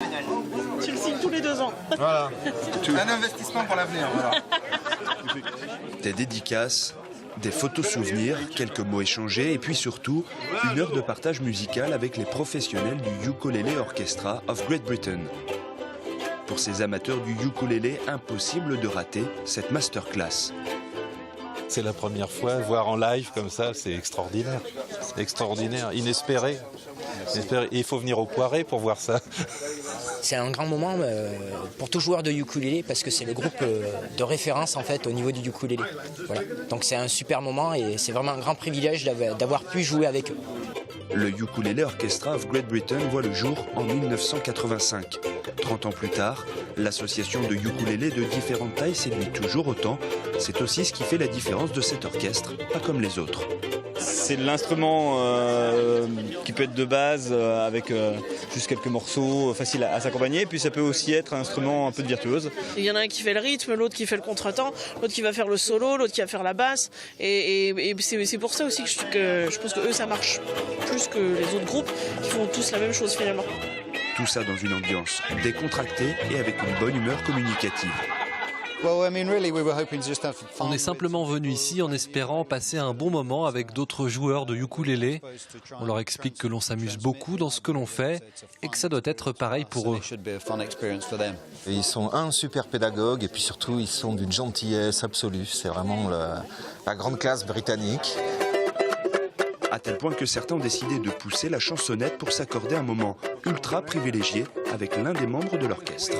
Tu le signes tous les 2 ans. Voilà. Un investissement pour l'avenir. Voilà. Des dédicaces, des photos souvenirs, quelques mots échangés et puis surtout une heure de partage musical avec les professionnels du Ukulele Orchestra of Great Britain. Pour ces amateurs du ukulélé, impossible de rater cette masterclass. C'est la première fois, voir en live comme ça, c'est extraordinaire. C'est extraordinaire, inespéré. Et il faut venir au Poiré pour voir ça. C'est un grand moment pour tout joueur de ukulélé parce que c'est le groupe de référence en fait au niveau du ukulélé. Voilà. Donc c'est un super moment et c'est vraiment un grand privilège d'avoir pu jouer avec eux. Le Ukulele Orchestra of Great Britain voit le jour en 1985. 30 ans plus tard, l'association de ukulélés de différentes tailles séduit toujours autant. C'est aussi ce qui fait la différence de cet orchestre, pas comme les autres. C'est l'instrument qui peut être de base avec juste quelques morceaux faciles à s'accompagner. Puis ça peut aussi être un instrument un peu de virtuose. Il y en a un qui fait le rythme, l'autre qui fait le contretemps, l'autre qui va faire le solo, l'autre qui va faire la basse. Et c'est pour ça aussi que je pense que eux ça marche plus que les autres groupes qui font tous la même chose finalement. Tout ça dans une ambiance décontractée et avec une bonne humeur communicative. On est simplement venu ici en espérant passer un bon moment avec d'autres joueurs de ukulélé. On leur explique que l'on s'amuse beaucoup dans ce que l'on fait et que ça doit être pareil pour eux. Ils sont super pédagogues et puis surtout ils sont d'une gentillesse absolue. C'est vraiment la grande classe britannique. À tel point que certains ont décidé de pousser la chansonnette pour s'accorder un moment ultra privilégié avec l'un des membres de l'orchestre.